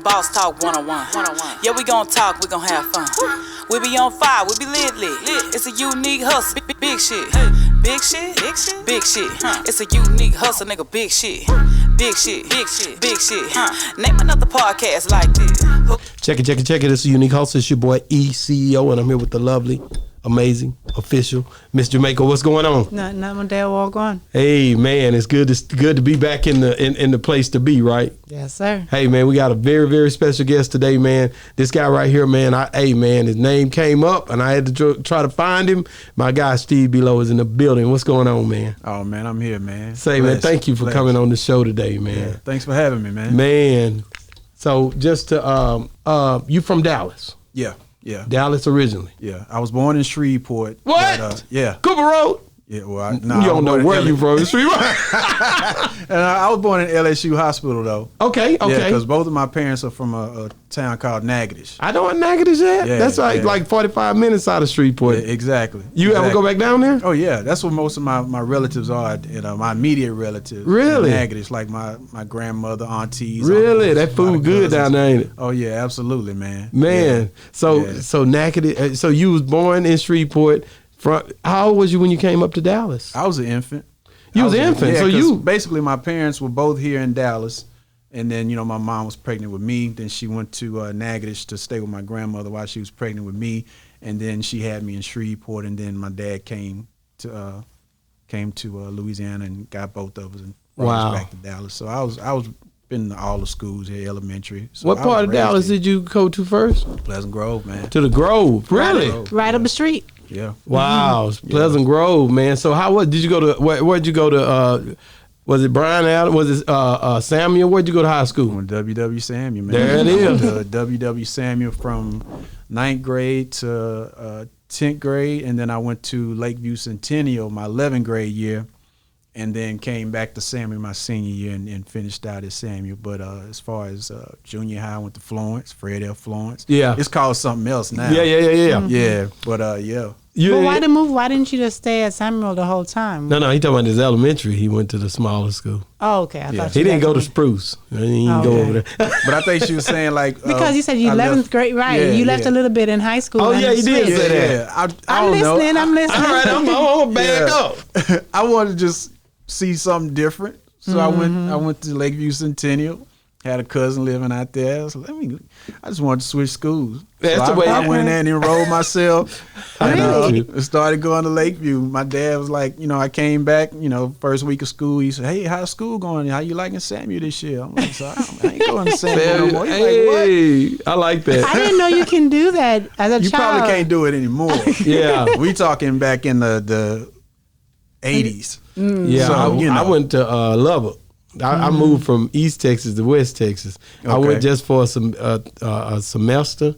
Boss Talk 101. Yeah, we gon' talk, we gon' have fun. We be on fire, we be lit. It's a unique hustle, big shit. Big shit, big shit, big shit. It's a unique hustle, nigga, big shit. Big shit, big shit, big shit. Name another podcast like this. Check it. It's a unique hustle. It's your boy E-CEO, and I'm here with the lovely, amazing, official Miss Jamaica. What's going on? Nothing my dad walk on. Hey man, it's good to be back in the place to be, right? Yes, sir. Hey man, we got a very, very special guest today, man. This guy right here, man. His name came up, and I had to try to find him. My guy Steve Below is in the building. What's going on, man? Oh man, I'm here, man. Man, thank you for coming on the show today, man. Yeah, thanks for having me, man. Man, so just to you from Dallas? Yeah. Dallas originally. Yeah, I was born in Shreveport. What? But, yeah. Cooper Road? Yeah, well, you don't know where you from. Shreveport. And I was born in LSU Hospital, though. Okay. Yeah, because both of my parents are from a town called Natchitoches. I know what Natchitoches is. Yeah, that's like 45 minutes out of Shreveport. Yeah, exactly. You ever go back down there? Oh, yeah. That's where most of my relatives are, my immediate relatives. Really? Natchitoches, like my grandmother, aunties. Really? Uncles, that food good down there, ain't it? Oh, yeah, absolutely, man. Man. Yeah. So Natchitoches, so you was born in Shreveport. How old was you when you came up to Dallas? I was an infant. You was an infant, so you basically my parents were both here in Dallas, and then my mom was pregnant with me. Then she went to Natchitoches to stay with my grandmother while she was pregnant with me, and then she had me in Shreveport, and then my dad came to Louisiana and got both of us and brought us back to Dallas. So I was been to all the schools here, elementary. So what part of Dallas did you go to first? Pleasant Grove, man. To the Grove, really? Right up the street. Yeah. Wow, Pleasant Grove, man. So did you go to? Where'd you go to? Was it Brian Allen? Was it Samuel? Where'd you go to high school? I went to W.W. Samuel, man. There it is. I went to W.W. Samuel from 9th grade to 10th grade, and then I went to Lakeview Centennial my 11th grade year, and then came back to Samuel my senior year and finished out at Samuel. But as far as junior high, I went to Florence, Fred F. Florence. Yeah. It's called something else now. Yeah. Mm-hmm. Yeah, but yeah. But why the move? Why didn't you just stay at Samuel the whole time? No, he talking about his elementary. He went to the smaller school. Oh, okay. I thought he didn't go to Spruce. He didn't go over there. But I think she was saying like because you said you 11th grade, right? Yeah, you left a little bit in high school. Oh yeah, he did say that. Yeah. I'm listening. I'm listening. All right, I'm gonna back up. I wanted to just see something different, so I went to Lakeview Centennial. Had a cousin living out there. So I just wanted to switch schools. That's so the way I went in there and enrolled myself. Really? And started going to Lakeview. My dad was like, I came back, first week of school. He said, "Hey, how's school going? How you liking Samuel this year?" I'm like, "So I ain't going to Samuel no more." He's like, "What?" I like that. I didn't know you can do that as a child. You probably can't do it anymore. Yeah. We talking back in the 80s. Yeah, So, I went to Lubbock. I moved from East Texas to West Texas. I went just for a semester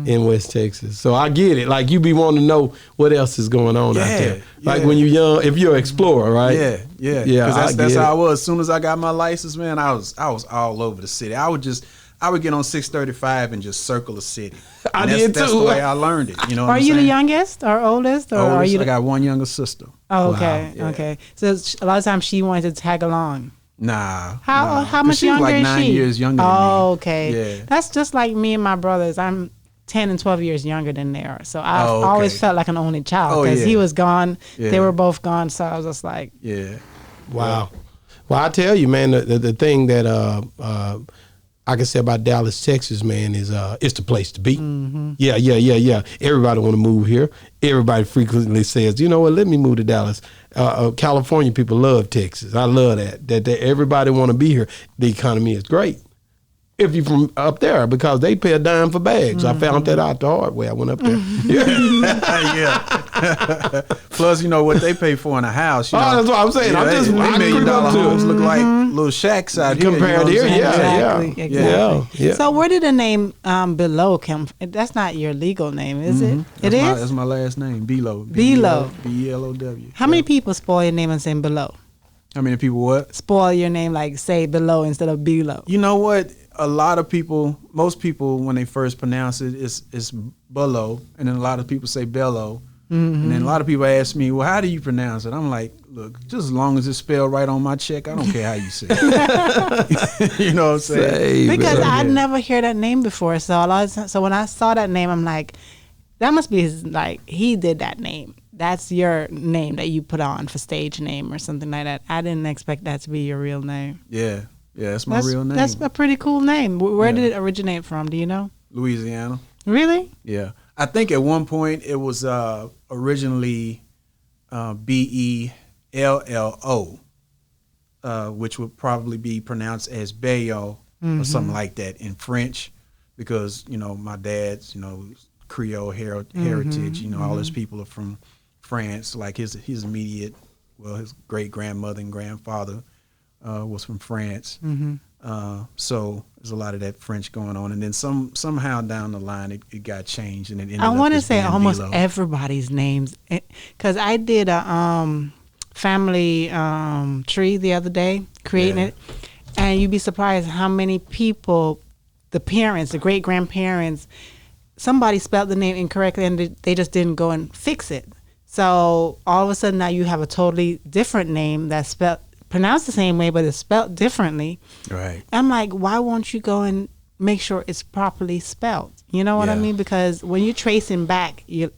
in West Texas. So I get it. Like, you be wanting to know what else is going on out there. Like when you're young, if you're an explorer, right? Yeah. Because that's how I was. As soon as I got my license, man, I was all over the city. I would get on 635 and just circle the city. I did too. That's the way I learned it. You know what Are you the youngest or oldest? Or are you? I got one younger sister. Oh, okay. Wow. Yeah. Okay. So a lot of times she wanted to tag along. Nah. How much younger like is 9 she? years younger than me. Oh, okay. Yeah. That's just like me and my brothers. I'm 10 and 12 years younger than they are. So I always felt like an only child because he was gone. Yeah. They were both gone. So I was just like. Yeah. Wow. Well, I tell you, man, the thing that I can say about Dallas, Texas, man, is it's the place to be. Mm-hmm. Yeah. Everybody want to move here. Everybody frequently says, you know what, let me move to Dallas. California people love Texas. I love that everybody want to be here. The economy is great. If you're from up there, because they pay a dime for bags. I found that out the hard way. I went up there. Yeah. Plus, what they pay for in a house. That's what I'm saying. These $1 million homes look like little shacks out here. Compared here, Exactly. So where did the name Below come from? That's not your legal name, is it? That's my last name, Below. Below. B-E-L-O-W. How many people spoil your name and say Below? How many people what? Spoil your name, like say Below instead of Below. You know what? A lot of people, most people, when they first pronounce it, it's Below, and then a lot of people say Bello. And then a lot of people ask me, well, how do you pronounce it? I'm like, look, just as long as it's spelled right on my check, I don't care how you say it. You know what I'm saying? Because I'd never heard that name before. So when I saw that name, I'm like, that must be he did that name. That's your name that you put on for stage name or something like that. I didn't expect that to be your real name. Yeah, that's my real name. That's a pretty cool name. Where did it originate from? Do you know? Louisiana. Really? Yeah. I think at one point it was originally Bello, which would probably be pronounced as Bayo or something like that in French, because my dad's Creole heritage. All his people are from France. Like his immediate, his great grandmother and grandfather was from France. So there's a lot of that French going on, and then somehow down the line it got changed, and it ended I want to say almost Velo. everybody's names, because I did a family tree the other day, creating it, and you'd be surprised how many people, the parents, the great grandparents, somebody spelled the name incorrectly, and they just didn't go and fix it. So all of a sudden now you have a totally different name that's pronounced the same way, but it's spelled differently. Right. I'm like, why won't you go and make sure it's properly spelled? You know what I mean? Because when you're tracing back your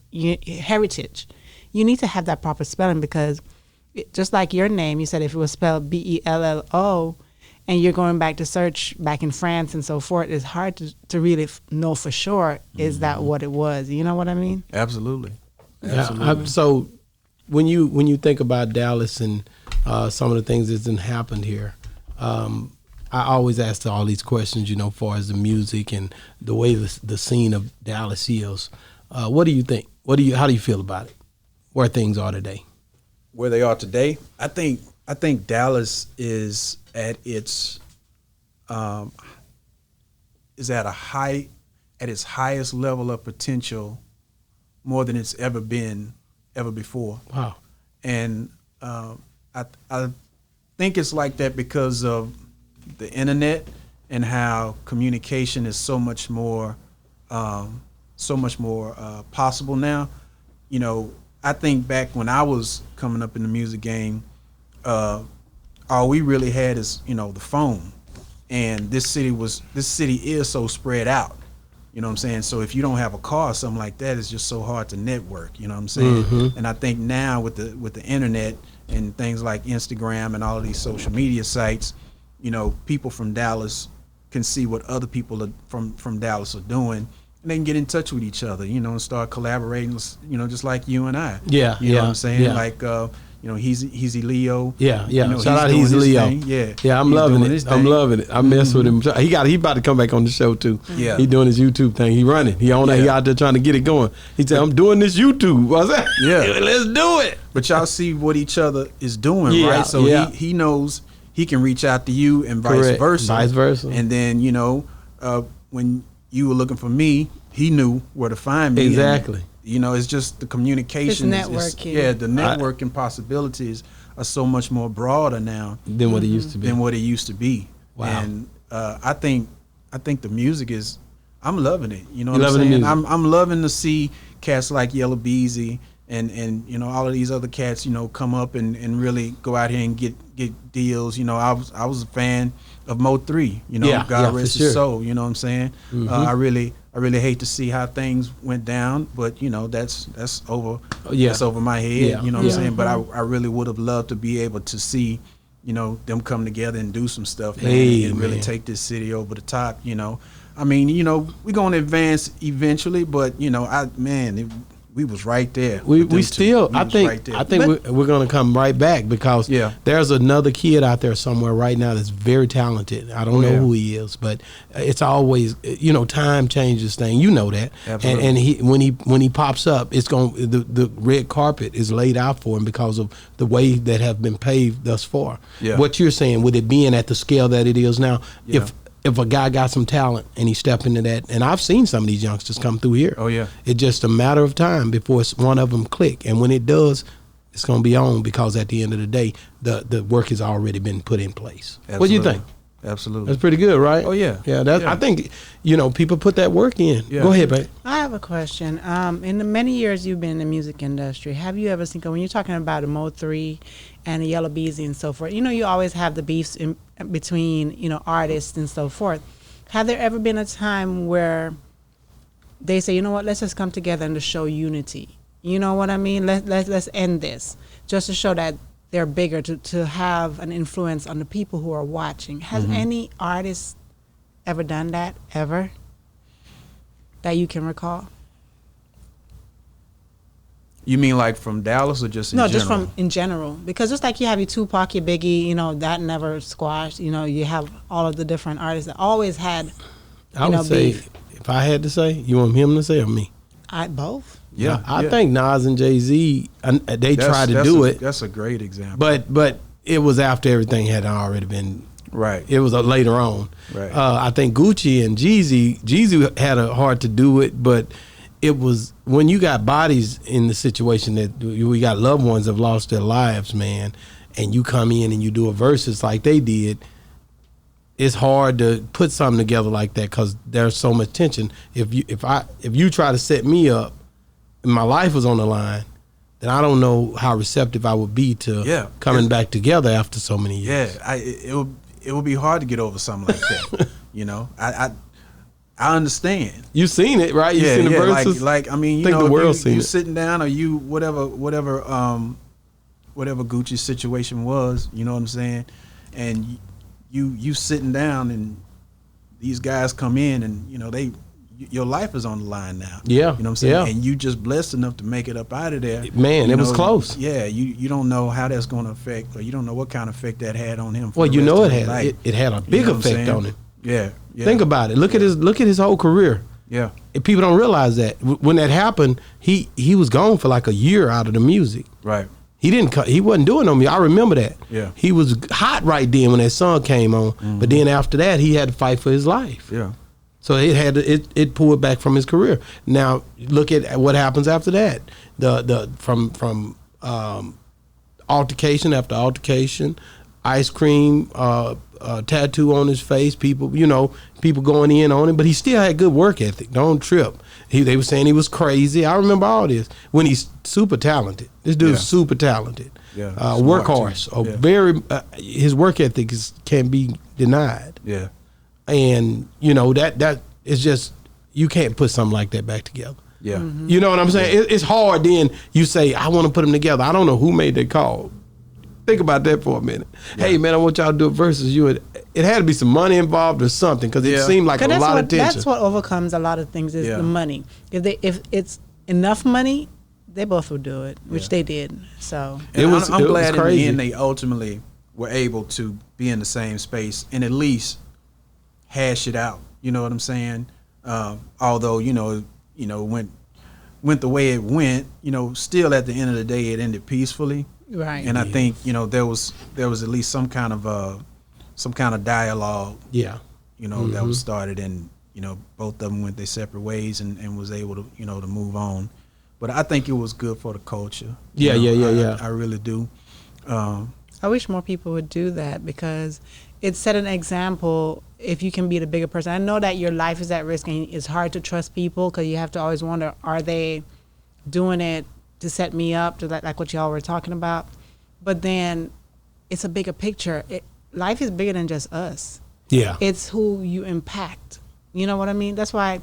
heritage, you need to have that proper spelling, because just like your name, you said if it was spelled Bello, and you're going back to search back in France and so forth, it's hard to really know for sure, is that what it was? You know what I mean? Absolutely. Yeah, so when you think about Dallas and some of the things that's happened here, I always ask all these questions, as far as the music and the way the scene of Dallas is. What do you think? How do you feel about it? Where things are today? Where they are today, I think Dallas is at its its highest level of potential, more than it's ever been before. Wow. And I think it's like that because of the internet and how communication is so much more possible now. I think back when I was coming up in the music game, all we really had is the phone, and this city is so spread out. You know what I'm saying? So if you don't have a car or something like that, it's just so hard to network. You know what I'm saying? And I think now with the internet and things like Instagram and all of these social media sites, people from Dallas can see what other people from Dallas are doing, and they can get in touch with each other, and start collaborating, just like you and I. Yeah. You know what I'm saying? Yeah. Like, he's Leo. Yeah. Shout out he's Leo. Yeah. I'm loving it. I mess with him. He about to come back on the show too. Yeah. He doing his YouTube thing. He running. He on there. He out there trying to get it going. He said, I'm doing this YouTube. I said, yeah, let's do it. But y'all see what each other is doing, right? So he knows he can reach out to you and vice versa. And then, when you were looking for me, he knew where to find me. Exactly. And, it's just the communication. It's networking. The networking possibilities are so much more broader now than what it used to be. Wow. And I think the music is, I'm loving it. You know what I'm saying? I'm loving to see cats like Yellow Beezy and all of these other cats, come up and really go out here and get deals. I was a fan of Mo3, God rest his soul, you know what I'm saying? I really hate to see how things went down, but that's over that's over my head, you know what I'm saying? But I really would have loved to be able to see, them come together and do some stuff, man, and really take this city over the top, I mean, we're gonna advance eventually, but we was right there. I think we're going to come right back, because there's another kid out there somewhere right now that's very talented. I don't know who he is, but it's always, time changes things. You know that. Absolutely. And he when he pops up, it's going the red carpet is laid out for him because of the way that have been paved thus far. Yeah. What you're saying, with it being at the scale that it is now, if a guy got some talent and he step into that, and I've seen some of these youngsters come through here. Oh yeah. It's just a matter of time before one of them click, and when it does, it's going to be on, because at the end of the day, the work has already been put in place. Absolutely. What do you think? Absolutely. That's pretty good, right? Oh, yeah. Yeah, Yeah. I think, people put that work in. Yeah. Go ahead, babe. I have a question. In the many years you've been in the music industry, have you ever seen, when you're talking about the Mo3 and the Yellow Beezy and so forth, you always have the beefs in between, artists and so forth. Have there ever been a time where they say, you know what, let's just come together and to show unity? You know what I mean? Let's end this, just to show that they're bigger, to have an influence on the people who are watching. Has any artist ever done that, ever, that you can recall? You mean like from Dallas or just in general? No, just from in general. Because just like you have your Tupac, your Biggie, that never squashed. You have all of the different artists that always had, I would say, beef. if I had to say, you want him to say or me? Both. Yeah, I think Nas and Jay-Z, they tried to do it. That's a great example. But it was after everything had already been. Right. It was later on. Right. I think Gucci and Jeezy had a hard to do it, but it was when you got bodies in the situation that we got loved ones have lost their lives, man, and you come in and you do a versus like they did. It's hard to put something together like that because there's so much tension. If you try to set me up, and my life was on the line, then I don't know how receptive I would be to coming back together after so many years. Yeah, it would be hard to get over something like that. I understand. You seen it, right? You seen the verses. Like I mean, think the world seen you it. sitting down or you whatever Gucci's situation was, you know what I'm saying, and you sitting down and these guys come in and your life is on the line now. Yeah. You know what I'm saying? Yeah. And you just blessed enough to make it up out of there. Man, it was close. Yeah, you don't know how that's going to affect, or you don't know what kind of effect that had on him. Well, it had a big effect on him. Yeah. Think about it. Look at his whole career. Yeah. And people don't realize that when that happened, he was gone for like a year out of the music. Right. He wasn't doing no music. I remember that. Yeah. He was hot right then when that song came on, but then after that he had to fight for his life. Yeah. So it pulled back from his career. Now look at what happens after that. From altercation after altercation, ice cream, tattoo on his face, people going in on him, but he still had good work ethic. Don't trip. They were saying he was crazy. I remember all this when he's super talented. This dude's super talented. Yeah. Workhorse. Very his work ethic can't be denied. Yeah. And that is just, you can't put something like that back together. Yeah. Mm-hmm. You know what I'm saying? Yeah. It's hard. Then you say, I want to put them together. I don't know who made that call. Think about that for a minute. Yeah. Hey man, I want y'all to do it versus you. It had to be some money involved or something because it seemed like a lot of tension. That's what overcomes a lot of things is the money. If it's enough money, they both will do it, which they did. So I'm glad in the end they ultimately were able to be in the same space and at least hash it out. You know what I'm saying? Although went the way it went, still at the end of the day it ended peacefully. Right. And I think there was at least some kind of dialogue. Yeah. That was started, and both of them went their separate ways and was able to to move on. But I think it was good for the culture. Yeah. I really do. I wish more people would do that because it set an example. If you can be the bigger person, I know that your life is at risk and it's hard to trust people because you have to always wonder, are they doing it to set me up, to like what y'all were talking about? But then it's a bigger picture. Life is bigger than just us. Yeah. It's who you impact. You know what I mean? That's why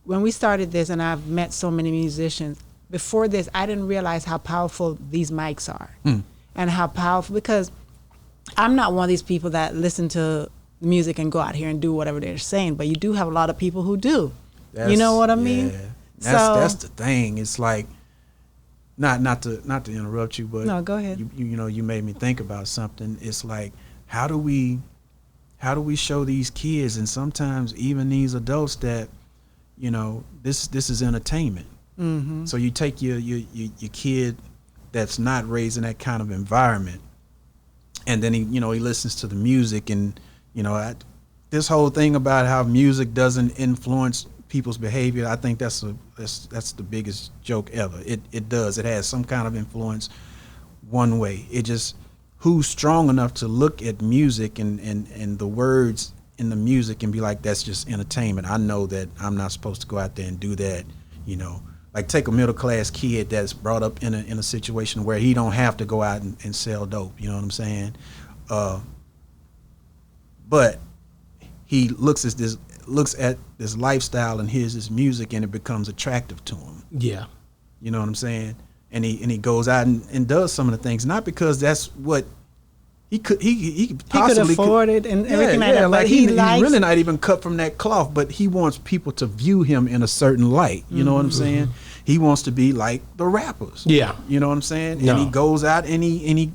when we started this, and I've met so many musicians, before this, I didn't realize how powerful these mics are. And how powerful, because I'm not one of these people that listen to music and go out here and do whatever they're saying, but you do have a lot of people who do. You know what I mean? That's the thing. It's like, not to interrupt you, but no, go ahead. You made me think about something. It's like, how do we show these kids and sometimes even these adults that this is entertainment. Mm-hmm. So you take your kid that's not raised in that kind of environment, and then he listens to the music, and this whole thing about how music doesn't influence people's behavior, I think that's the biggest joke ever. It does. It has some kind of influence one way. It just, who's strong enough to look at music and the words in the music and be like, that's just entertainment. I know that I'm not supposed to go out there and do that, you know. Like take a middle class kid that's brought up in a situation where he don't have to go out and sell dope, you know what I'm saying? But he looks at this lifestyle and hears this music and it becomes attractive to him. Yeah. You know what I'm saying? And he goes out and does some of the things, not because that's what he possibly could afford it and everything like that. Like But he's likes, really not even cut from that cloth, but he wants people to view him in a certain light. You know what I'm saying? He wants to be like the rappers. Yeah. You know what I'm saying? No. And he goes out and he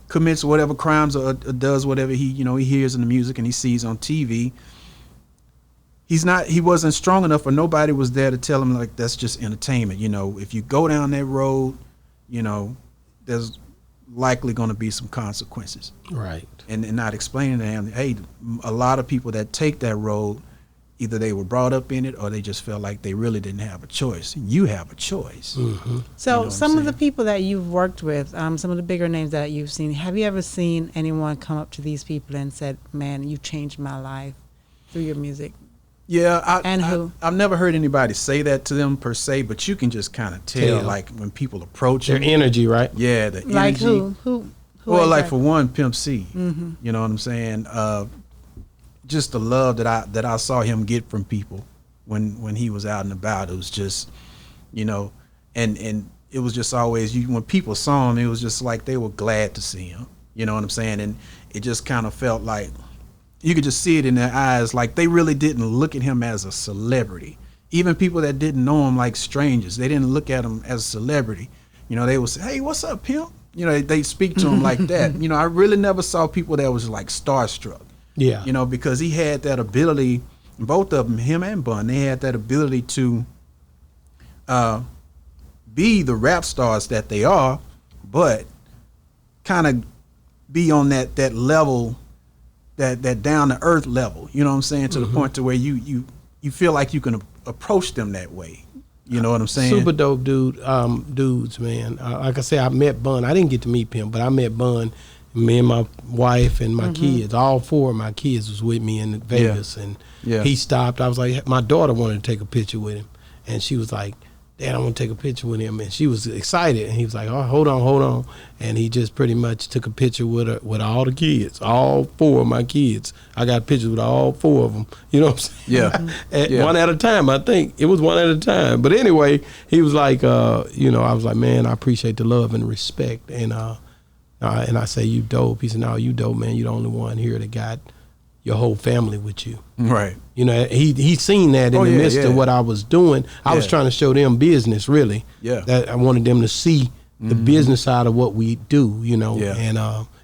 commits whatever crimes or does whatever he hears in the music and he sees on TV. He wasn't strong enough, or nobody was there to tell him like that's just entertainment. You know, if you go down that road, you know, there's likely going to be some consequences. Right. And not explaining to him, hey, a lot of people that take that road, either they were brought up in it or they just felt like they really didn't have a choice. You have a choice. Mm-hmm. So You know some what of I'm the saying? people that you've worked with, some of the bigger names that you've seen, have you ever seen anyone come up to these people and said, man, you changed my life through your music? Yeah, Who? I've never heard anybody say that to them per se, but you can just kind of tell, like when people approach Their them. energy, right? Yeah, the energy. Like who Well, like exactly? for one, Pimp C. You know what I'm saying? Just the love that I saw him get from people when he was out and about. It was just, you know, and it was just always when people saw him, it was just like they were glad to see him. You know what I'm saying? And it just kind of felt like you could just see it in their eyes, like they really didn't look at him as a celebrity. Even people that didn't know him, like strangers, they didn't look at him as a celebrity. You know, they would say, "Hey, what's up, Pimp?" You know, they speak to him like that. You know, I really never saw people that was like starstruck. Yeah. You know, because he had that ability, both of them, him and Bun, they had that ability to be the rap stars that they are, but kind of be on that level, that down to earth level. You know what I'm saying? To the point to where you feel like you can approach them that way. You know what I'm saying? Super dope dudes, man. Like I said, I met Bun. I didn't get to meet Pimp, but I met Bun. Me and my wife and my kids, all four of my kids was with me in Vegas, and he stopped. I was like, my daughter wanted to take a picture with him, and she was like, Dad, I want to take a picture with him, and she was excited, and he was like, oh, hold on, and he just pretty much took a picture with her, with all the kids, all four of my kids. I got pictures with all four of them. You know what I'm saying? One at a time. I think it was one at a time. But anyway, he was like, you know, I was like, man, I appreciate the love and respect, and I say, you dope. He said, no, you dope, man. You're the only one here that got your whole family with you. Right. You know, he seen that in the midst of what I was doing. I was trying to show them business, really. Yeah. That I wanted them to see the business side of what we do, you know. Yeah. And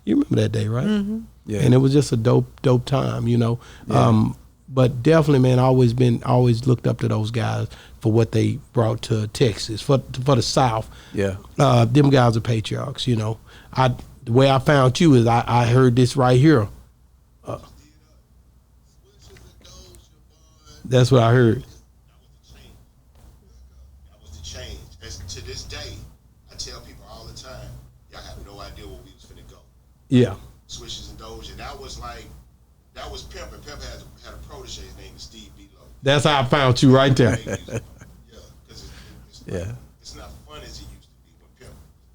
you remember that day, right? Yeah. And it was just a dope time, you know. Yeah. But definitely, man, always looked up to those guys for what they brought to Texas, for the South. Yeah. Them guys are patriarchs, you know. The way I found you is I heard this right here. That's what I heard. That was the change. As to this day, I tell people all the time, y'all have no idea where we was finna go. Yeah. Swishes and Doja, and that was Pimp, and Pimp had a protege named Steve B-Lo. That's how I found you right there. Yeah, because it's not fun as it used to be when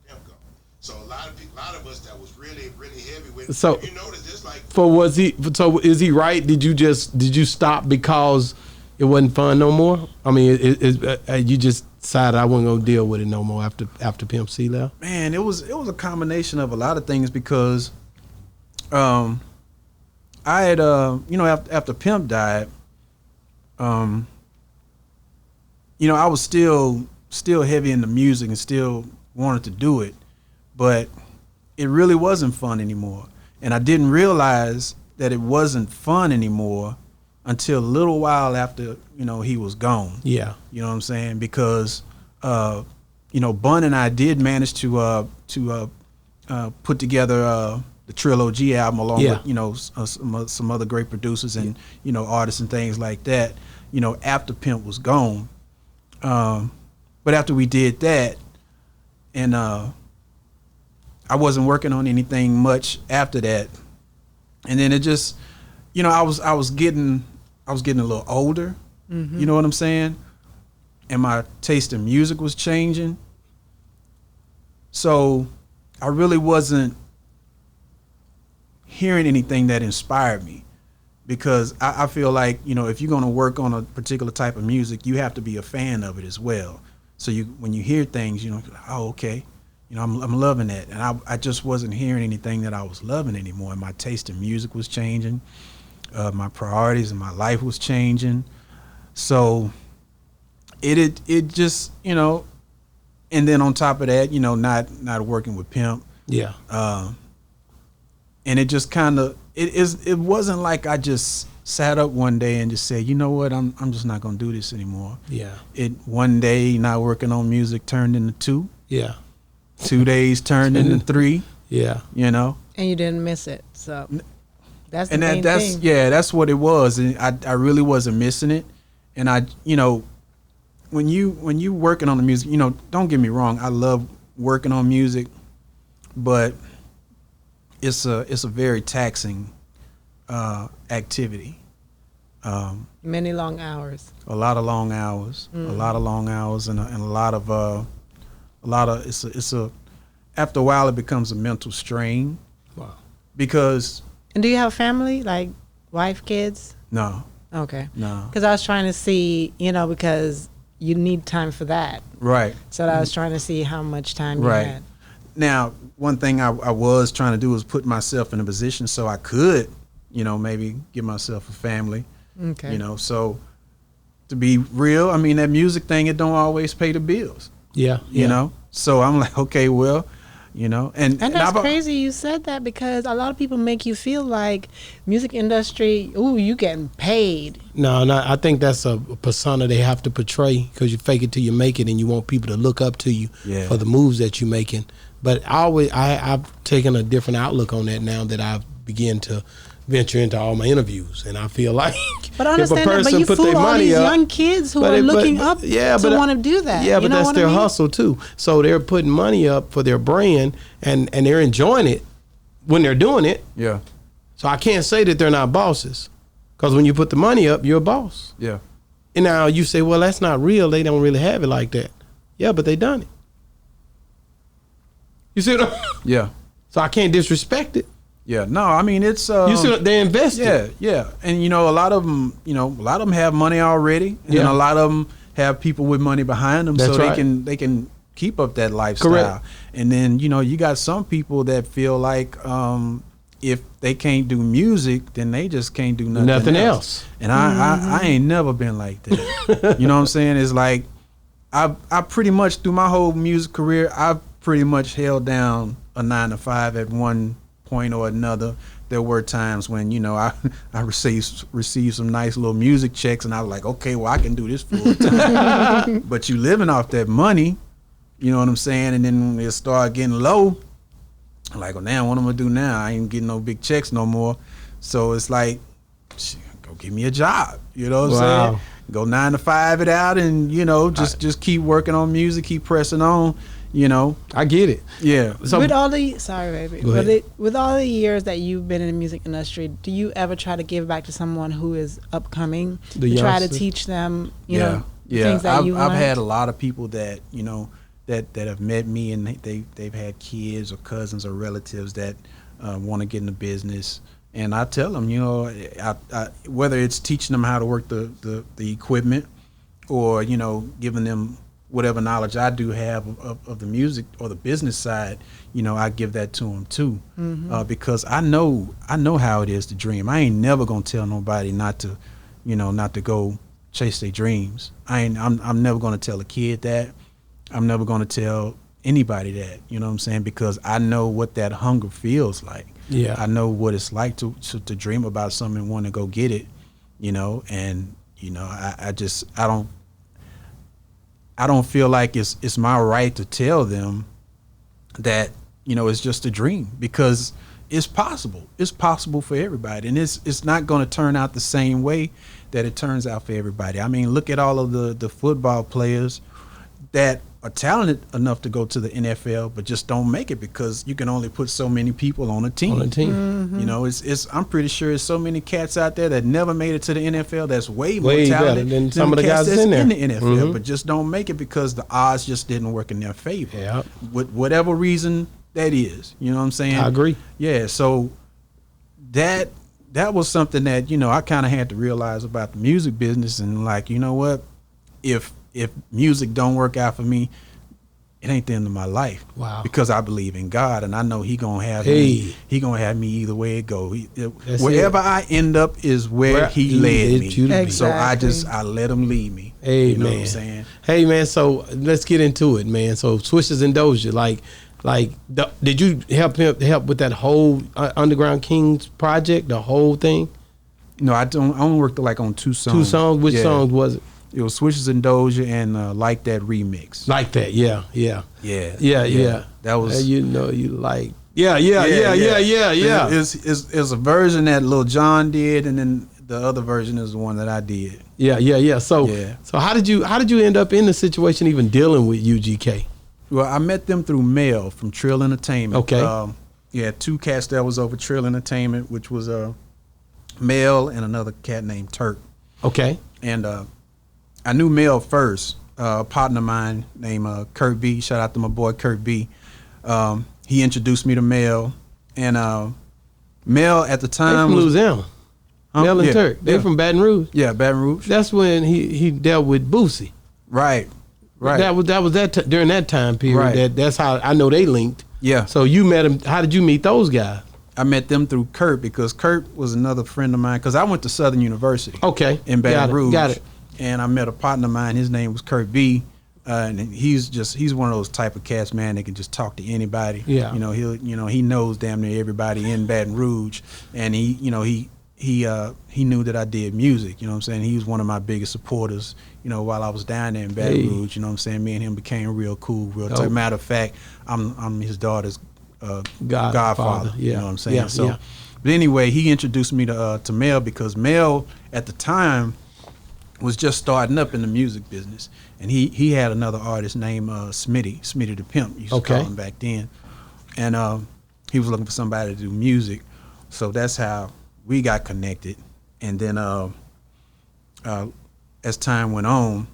Pimp gone. So a lot of us that was really, really heavy with. So you notice this like. So is he right? Did you stop because it wasn't fun no more? I mean, you just decided I wasn't gonna deal with it no more after Pimp C left? Man, it was a combination of a lot of things because I had you know, after Pimp died, you know, I was still heavy in the music and still wanted to do it, but it really wasn't fun anymore. And I didn't realize that it wasn't fun anymore until a little while after, you know, he was gone. Yeah. You know what I'm saying? Because you know, Bun and I did manage to put together the Trilogy album along with, you know, some other great producers and, you know, artists and things like that, you know, after Pimp was gone. But after we did that, and I wasn't working on anything much after that, and then it just, I was getting a little older. Mm-hmm. You know what I'm saying? And my taste in music was changing. So I really wasn't hearing anything that inspired me, because I feel like, if you're going to work on a particular type of music, you have to be a fan of it as well. So when you hear things, oh, okay, I'm loving that. And I just wasn't hearing anything that I was loving anymore. And my taste in music was changing. My priorities in my life was changing. So it just, and then on top of that, not working with Pimp. Yeah. And it just kind of, it wasn't like I just sat up one day and just said, you know what, I'm just not going to do this anymore. Yeah. One day not working on music turned into 2. Yeah. 2 days turned into 3. Yeah. And you didn't miss it. So that's the main thing. Yeah, that's what it was. And I really wasn't missing it. And when you working on the music, don't get me wrong, I love working on music, but it's a very taxing activity. Many long hours. A lot of long hours. A lot of long hours, and a lot of it's a after a while it becomes a mental strain. Wow. Because. And do you have family, like wife, kids? No. Okay. No. Because I was trying to see, because you need time for that. Right. So I was trying to see how much time you Right. had. Now, one thing I was trying to do was put myself in a position so I could, maybe give myself a family. Okay. So to be real, I mean, that music thing, it don't always pay the bills. Yeah. So I'm like, okay, well, and that's crazy you said that, because a lot of people make you feel like music industry, ooh, you getting paid. No, I think that's a persona they have to portray, because you fake it till you make it, and you want people to look up to you for the moves that you're making. But I've taken a different outlook on that now that I've begun to venture into all my interviews, and I feel like but understand if a person that, but you put fool their all money these up, young kids who are looking up to want to do that. Yeah, but that's their I mean? hustle too. So they're putting money up for their brand, and they're enjoying it when they're doing it. Yeah. So I can't say that they're not bosses, because when you put the money up, you're a boss. Yeah. And now you say, well, that's not real. They don't really have it like that. Yeah, but they done it. You see what Yeah. So I can't disrespect it. Yeah, no, I mean, it's You see what they invested. Yeah, and a lot of them, have money already, and a lot of them have people with money behind them, That's so right. they can keep up that lifestyle. Correct. And then you got some people that feel like if they can't do music, then they just can't do nothing else. And I ain't never been like that. You know what I'm saying? It's like I pretty much through my whole music career, I've pretty much held down a 9-to-5 at one point or another. There were times when I received some nice little music checks, and I was like, okay, well, I can do this full time. But you living off that money, you know what I'm saying? And then when it start getting low, I'm like, well, now what I'm gonna do now? I ain't getting no big checks no more. So it's like, shit, go give me a job. You know what I'm saying? Go 9-to-5 it out, and just keep working on music, keep pressing on. I get it. Yeah. So, With all the years that you've been in the music industry, do you ever try to give back to someone who is upcoming to try to youngsters? teach them, Yeah. things that I've you learned? had a lot of people that that have met me, and they've had kids or cousins or relatives that want to get in the business, and I tell them, I whether it's teaching them how to work the equipment, or giving them whatever knowledge I do have of the music or the business side, I give that to them too, because I know how it is to dream. I ain't never gonna tell nobody not to go chase their dreams. I'm never gonna tell a kid that. I'm never gonna tell anybody that. You know what I'm saying? Because I know what that hunger feels like. Yeah. I know what it's like to dream about something and want to go get it. I don't feel like it's my right to tell them that it's just a dream, because it's possible. It's possible for everybody, and it's not going to turn out the same way that it turns out for everybody. I mean, look at all of the football players that are talented enough to go to the NFL, but just don't make it because you can only put so many people on a team. On a team. Mm-hmm. You know, it's I'm pretty sure there's so many cats out there that never made it to the NFL that's way more Way better talented than some of the cats guys that's in there. in the NFL, Mhm. but just don't make it because the odds just didn't work in their favor. Yeah. With whatever reason that is. You know what I'm saying? I agree. Yeah, so that was something that, you know, I kind of had to realize about the music business, and like, you know what? If music don't work out for me, it ain't the end of my life. Wow. Because I believe in God, and I know He gonna have Hey. me. He gonna have me either way it go. That's Wherever it. I end up is where He led led me. you to be. So Exactly. I let Him lead me. Hey, You know man. what I'm saying? Hey, man, so let's get into it, man. So Swishes and Doja, did you help with that whole Underground Kings project, the whole thing? No, I only worked like on 2 songs. 2 songs? Which Yeah. songs was it? It was Swishes and Doja and Like That remix. Like that, yeah. Yeah. That was You know, you like, yeah. It's a version that Lil Jon did, and then the other version is the one that I did. Yeah. So, Yeah. so how did you end up in the situation even dealing with UGK? Well, I met them through Mel from Trill Entertainment. Okay. Yeah, 2 cats that was over Trill Entertainment, which was Mel and another cat named Turk. Okay. And I knew Mel first. A partner of mine named Kurt B. Shout out to my boy Kurt B. He introduced me to Mel, and Mel at the They time from was Louisiana. Mel and yeah, Turk. They yeah. from Baton Rouge. Yeah, Baton Rouge. That's when he dealt with Boosie. Right. That was during that time period. Right. That's how I know they linked. Yeah. So you met him. How did you meet those guys? I met them through Kurt because Kurt was another friend of mine because I went to Southern University. Okay. In Baton Rouge. Got it. And I met a partner of mine. His name was Kurt B. And he's one of those type of cats, man, that can just talk to anybody. Yeah. You know, he knows damn near everybody in Baton Rouge, and he knew that I did music. You know what I'm saying? He was one of my biggest supporters. You know, while I was down there in Baton Hey. Rouge, you know what I'm saying? Me and him became real cool, real Dope. tight. Matter of fact, I'm his daughter's Godfather, godfather. yeah. You know what I'm saying? Yeah, So, yeah. but anyway, he introduced me to Mel because Mel at the time was just starting up in the music business, and he had another artist named Smitty the Pimp. Used to Okay. call him back then, and he was looking for somebody to do music, so that's how we got connected. And then as time went on,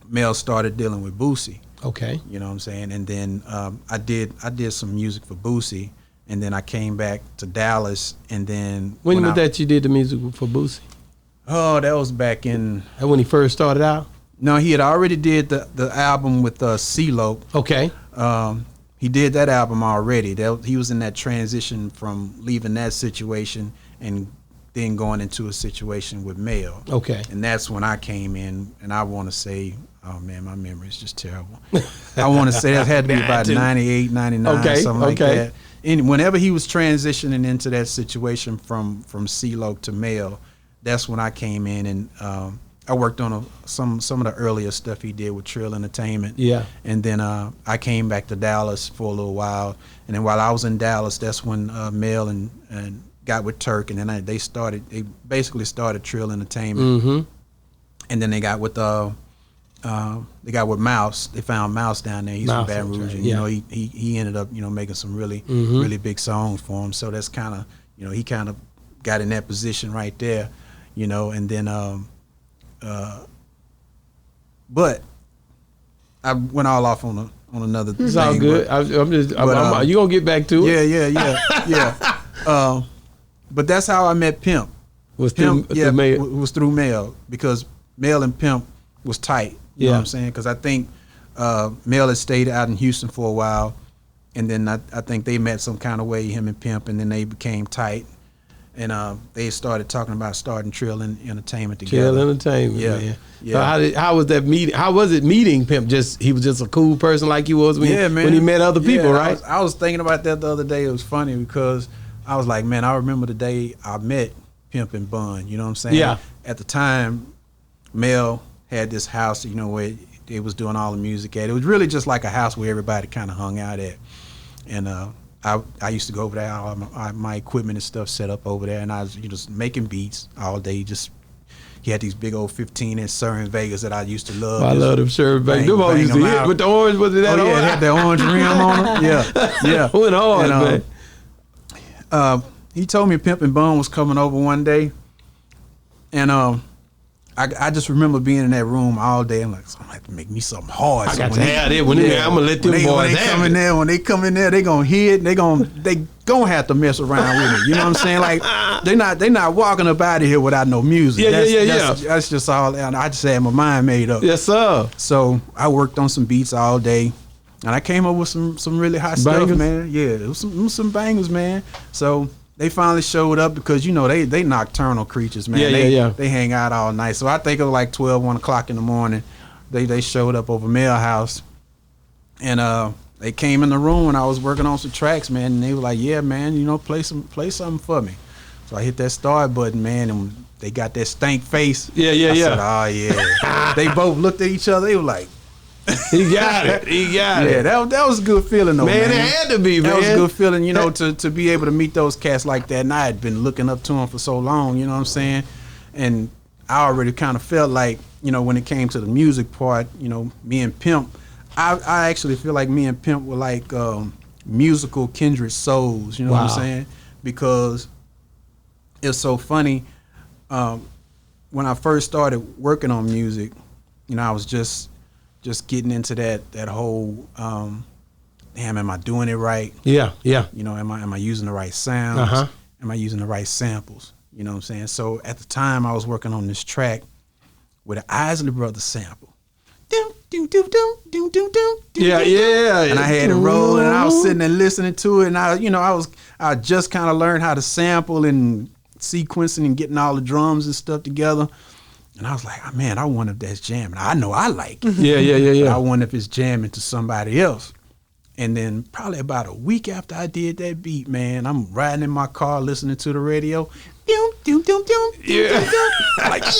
Mel started dealing with Boosie. Okay. You know what I'm saying? And then I did some music for Boosie, and then I came back to Dallas, and then When was that you did the music for Boosie? Oh, that was back in. That when he first started out? No, he had already did the album with CeeLo. Okay. He did that album already. He was in that transition from leaving that situation and then going into a situation with Mel. Okay. And that's when I came in, and I want to say, oh man, my memory is just terrible. I want to say that had to be about 98, 99, Okay, something like okay. that. And whenever he was transitioning into that situation from CeeLo to Mel, that's when I came in, and I worked on some of the earlier stuff he did with Trill Entertainment. Yeah. And then I came back to Dallas for a little while, and then while I was in Dallas, that's when Mel and got with Turk, and then they basically started Trill Entertainment. Mm-hmm. And then they got with Mouse. They found Mouse down there. He's Mouse, from Baton that's Rouge, right, and yeah. he ended up making some really Mm-hmm. really big songs for him. So that's kind of he kind of got in that position right there, and then but I went all off on another thing. It's all good. but- You gonna get back to it? yeah. But that's how I met Pimp. Was Pimp, through Mel. was through Mel, because Mel and Pimp was tight. You know what I'm saying? Because I think Mel had stayed out in Houston for a while, and then I think they met some kind of way, him and Pimp, and then they became tight, and they started talking about starting Trill Entertainment together. Trill Entertainment, Yeah, man. yeah. So how was that meeting? How was it meeting Pimp? He was just a cool person like he was when he met other people, Yeah, right? I was thinking about that the other day. It was funny because I was like, man, I remember the day I met Pimp and Bun. You know what I'm saying? Yeah. At the time, Mel had this house, where they was doing all the music at. It was really just like a house where everybody kind of hung out at. And I used to go over there. All my equipment and stuff set up over there, and I was just making beats all day, just He had these big old 15-inch Sir Vegas that I used to love. I love them Sir Vegas. Them all bang used to them hit out. with the orange. Was it that Oh yeah, orange? it had that orange rim on it. Yeah. Went hard, man. He told me Pimp and Bun was coming over one day, and I just remember being in that room all day. I'm like, I'm gonna have to make me something hard. I So got when to have it. I'm gonna let them boys when they have come it. in there, when they come in there, they gonna hear it. They gonna have to mess around with it. You know what I'm saying? Like they not walking up out of here without no music. Yeah. That's just all. And I just had my mind made up. Yes, sir. So I worked on some beats all day, and I came up with some really hot Bangers? stuff, man. Yeah, it was some bangers, man. So they finally showed up because they nocturnal creatures, man. They hang out all night. So I think it was like 12, 1 o'clock in the morning. They showed up over Mail House, and they came in the room when I was working on some tracks, man. And they were like, "Yeah, man, play something for me." So I hit that start button, man, and they got that stank face. Yeah. I said, "Oh yeah." They both looked at each other. They were like, He got it. Yeah, that was a good feeling though, man. Man, it had to be, man. That was a good feeling, to be able to meet those cats like that. And I had been looking up to them for so long, you know what I'm saying? And I already kind of felt like, when it came to the music part, me and Pimp, I actually feel like me and Pimp were like musical kindred souls, you know what I'm saying? Because it's so funny. When I first started working on music, I was just getting into that whole am I doing it right? Yeah. Am I using the right sounds? Am I using the right samples? You know what I'm saying? So at the time I was working on this track with an Isley Brothers sample. Yeah. And I had it rolling, and I was sitting there listening to it, and I just kind of learned how to sample and sequencing and getting all the drums and stuff together. And I was like, oh, man, I wonder if that's jamming. I know I like it. Yeah. But I wonder if it's jamming to somebody else. And then probably about a week after I did that beat, man, I'm riding in my car listening to the radio. Yeah. I'm like, I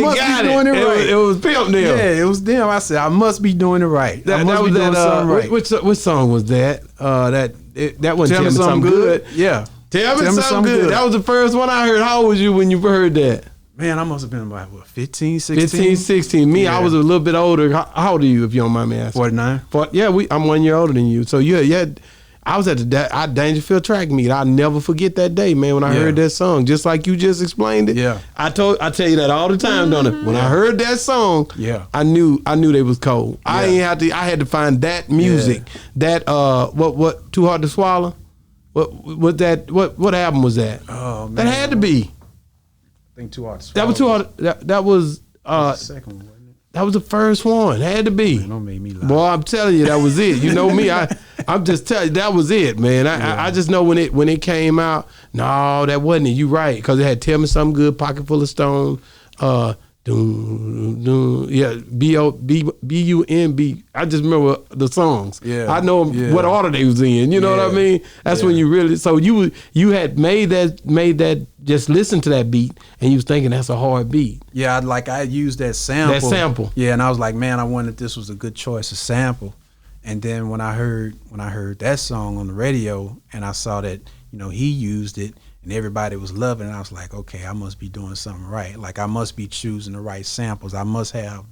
must be doing it right. It was Pimp them. Yeah, it was them. I said, I must be doing it right. I must be doing something right. Which song was that? That one. Tell Me Something Good. Yeah. Tell me something good. That was the first one I heard. How old was you when you heard that? Man, I must have been about, 15, 16? 15, 16. Me, Yeah. I was a little bit older. How old are you, if you don't mind me asking? 49. I'm 1 year older than you. So I was at the Dangerfield track meet. I'll never forget that day, man, when I heard that song. Just like you just explained it. Yeah. I tell you that all the time, don't it? When I heard that song, I knew they was cold. I had to find that music. That what Too Hard to Swallow? What album was that? Oh man. That had to be. I think Too Hard to That was Too Hard. That was the second one, wasn't it? that was the first one. Had to be. Man, don't make me lie. Boy, I'm telling you, that was it. You know me, I'm just telling you, that was it, man. I just know when it came out, no, that wasn't it. You right, because it had Tell Me Something Good, Pocket Full of Stone, B-U-N-B. I just remember the songs. Yeah. I know what order they was in. You know what I mean? That's when you really. So you had made that. Just listen to that beat, and you was thinking that's a hard beat. Yeah, I used that sample. That sample. Yeah, and I was like, man, I wonder if this was a good choice of sample. And then when I heard that song on the radio, and I saw that he used it, and everybody was loving it, I was like, okay, I must be doing something right. Like I must be choosing the right samples. I must have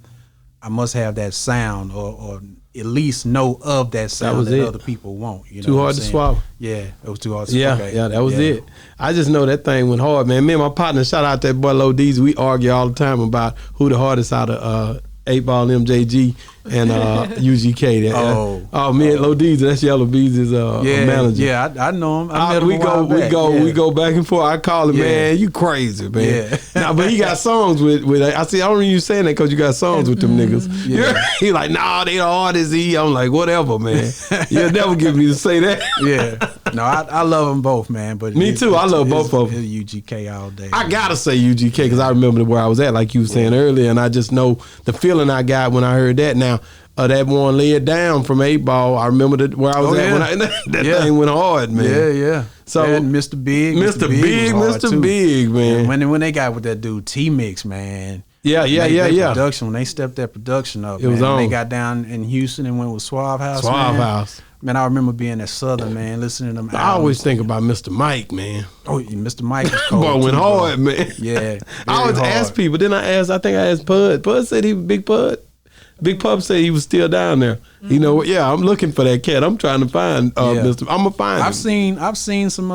that sound, or at least know of that sound that other people want. Too hard to swallow. Yeah, it was too hard to swallow. Yeah, that was it. I just know that thing went hard, man. Me and my partner, shout out that boy Low Deezy, we argue all the time about who the hardest out of 8-Ball, MJG, and UGK. Me and Low Deezy, that's Yellow Beezy's manager. Yeah, I know him. I met him we go back and forth. I call him, man, you crazy, man. Yeah. Nah, but he got songs with I see. I don't even saying that because you got songs with them niggas. Yeah. He like, nah, they the hardest. I'm like, whatever, man. You'll never get me to say that. Yeah. No, I love them both, man. But me too. I love both of them. UGK all day. I gotta say UGK because I remember where I was at, like you were saying earlier, and I just know the feeling I got when I heard that. Now, that one Lay It Down from 8-Ball, I remember where I was at when that thing went hard, man. Yeah. So and Mr. Big, Mr. Big, man. And when they got with that dude T-Mix, man, Yeah, Production, when they stepped that production up, it was on. They got down in Houston and went with Suave House. House. Man, I remember being at Southern, man, listening to them albums. I always think about Mr. Mike, man. Oh, Mr. Mike was cold. Boy, went hard, bro. man. Yeah. I always ask people. Then I think I asked Pud. Pud said he was Big Pud. Big Pub said he was still down there. You know, yeah, I'm looking for that cat. I'm trying to find Mr. I'm gonna find him. I've seen some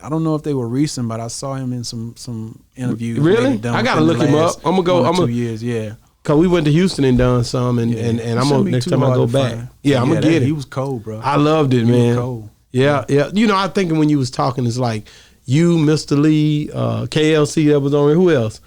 I don't know if they were recent, but I saw him in some interviews. Really? I gotta look him up. I'm gonna go. I'm 2 years, yeah. Cause we went to Houston and done some, and I'm gonna next time I go back. Yeah, I'm gonna get it. He was cold, bro. I loved it, man. He was cold. Yeah. You know, I thinking when you was talking, it's like you, Mr. Lee, KLC that was on here. Who else?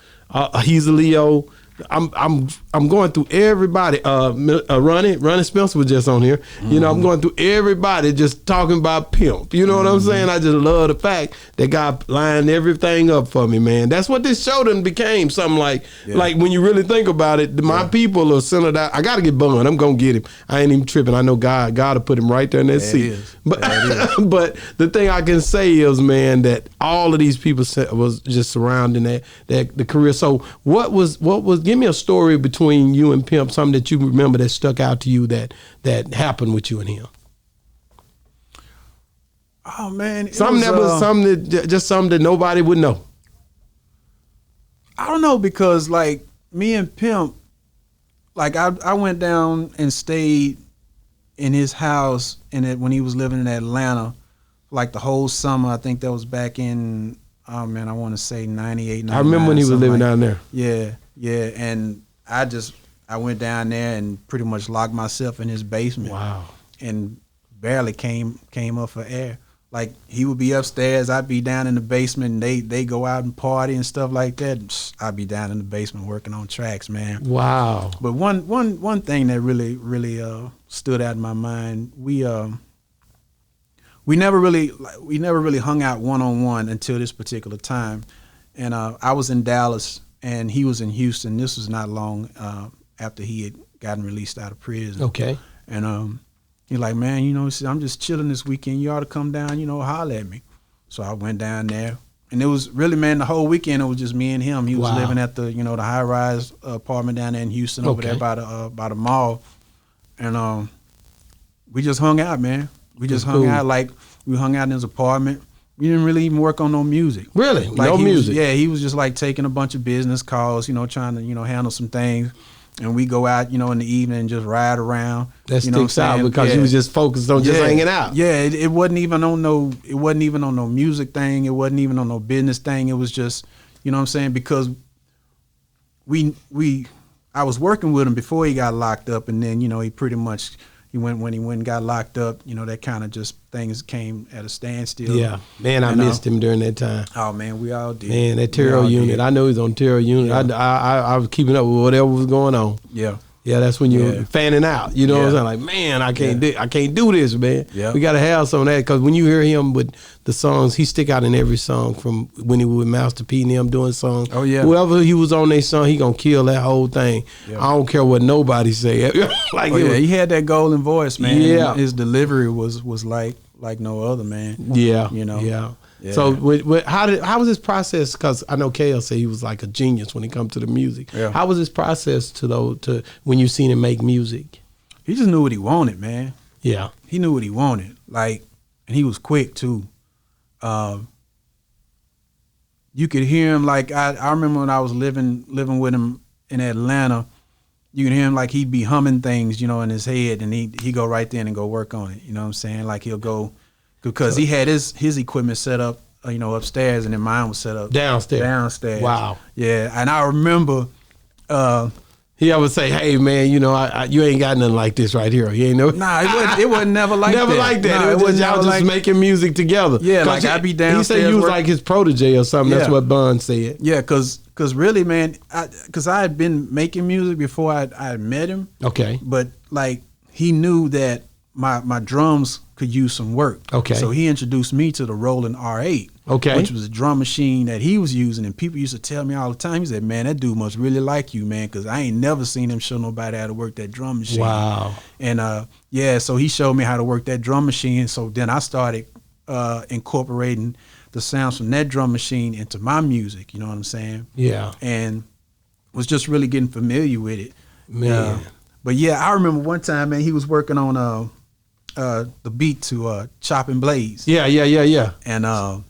He's a Leo. I'm going through everybody. Ronnie Spencer was just on here. You know, I'm going through everybody just talking about Pimp. You know what I'm saying? I just love the fact that God lined everything up for me, man. That's what this show done became. Something like when you really think about it, my people are centered out. I got to get Bun. I'm gonna get him. I ain't even tripping. I know God will put him right there in that seat. But but the thing I can say is, man, that all of these people was just surrounding that the career. So what was give me a story between you and Pimp, something that you remember that stuck out to you that happened with you and him. Oh man, something that nobody would know. I don't know, because like me and Pimp, like I went down and stayed in his house when he was living in Atlanta, like the whole summer. I think that was back in I want to say 98, 99. I remember when he was living down there. Yeah, and I went down there and pretty much locked myself in his basement. Wow. And barely came up for air. Like he would be upstairs, I'd be down in the basement, and they go out and party and stuff like that. I'd be down in the basement working on tracks, man. Wow. But one thing that really stood out in my mind, we never really hung out one-on-one until this particular time. And I was in Dallas and he was in Houston. This was not long after he had gotten released out of prison. Okay. And he's like, man, you know, I'm just chilling this weekend. You ought to come down, you know, holler at me. So I went down there. And it was really, man, the whole weekend it was just me and him. He was living at the high-rise apartment down there in Houston, over there by the mall. And we just hung out, man. We just hung out. Like, we hung out in his apartment. We didn't really even work on no music. Really? Like, no music? He was just like taking a bunch of business calls, you know, trying to, handle some things. And we go out, in the evening and just ride around. That sticks out because you was just focused on just hanging out. Yeah, it wasn't even on no music thing. It wasn't even on no business thing. It was just, you know what I'm saying? Because I was working with him before he got locked up, and then, he went and got locked up, that kind of just things came at a standstill. Yeah. Man, I missed him during that time. Oh, man, we all did. Man, that terror unit. Did. I know he's on terror unit. Yeah. I was keeping up with whatever was going on. Yeah. Yeah, that's when you're fanning out. You know what I'm saying? Like, man, I can't do this, man. Yeah. We got to have some of that, because when you hear him with the songs, he stick out in every song, from when he was with Master P and them doing songs. Oh, yeah. Whoever he was on their song, he going to kill that whole thing. Yeah. I don't care what nobody say. He had that golden voice, man. Yeah. His delivery was like no other, man. Yeah. Yeah. So how was his process? Because I know KL said he was like a genius when it comes to the music. Yeah. How was his process to when you seen him make music? He just knew what he wanted, man. Yeah. He knew what he wanted. Like, and he was quick too. You could hear him, like I remember when I was living with him in Atlanta. You can hear him, like, he'd be humming things, in his head, and he go right then and go work on it. You know what I'm saying? Like, he'll go. Because he had his equipment set up, upstairs, and then mine was set up downstairs. Wow. Yeah, and I remember he always say, "Hey man, you ain't got nothing like this right here. You ain't know." Nah, it wasn't never like never that. like that. Nah, it was y'all just making music together. Yeah, like I'd be downstairs. He said you was like his protege or something. Yeah. That's what Bun said. Yeah, cause really, man, cause I had been making music before I met him. Okay. But like, he knew that my drums could use some work. Okay. So he introduced me to the Roland R8. Okay. Which was a drum machine that he was using, and people used to tell me all the time. He said, "Man, that dude must really like you, man, because I ain't never seen him show nobody how to work that drum machine." Wow. And so he showed me how to work that drum machine. So then I started incorporating the sounds from that drum machine into my music. You know what I'm saying? Yeah. And was just really getting familiar with it. Man. But yeah, I remember one time, man, he was working on the beat to Chopping Blades. Yeah. And I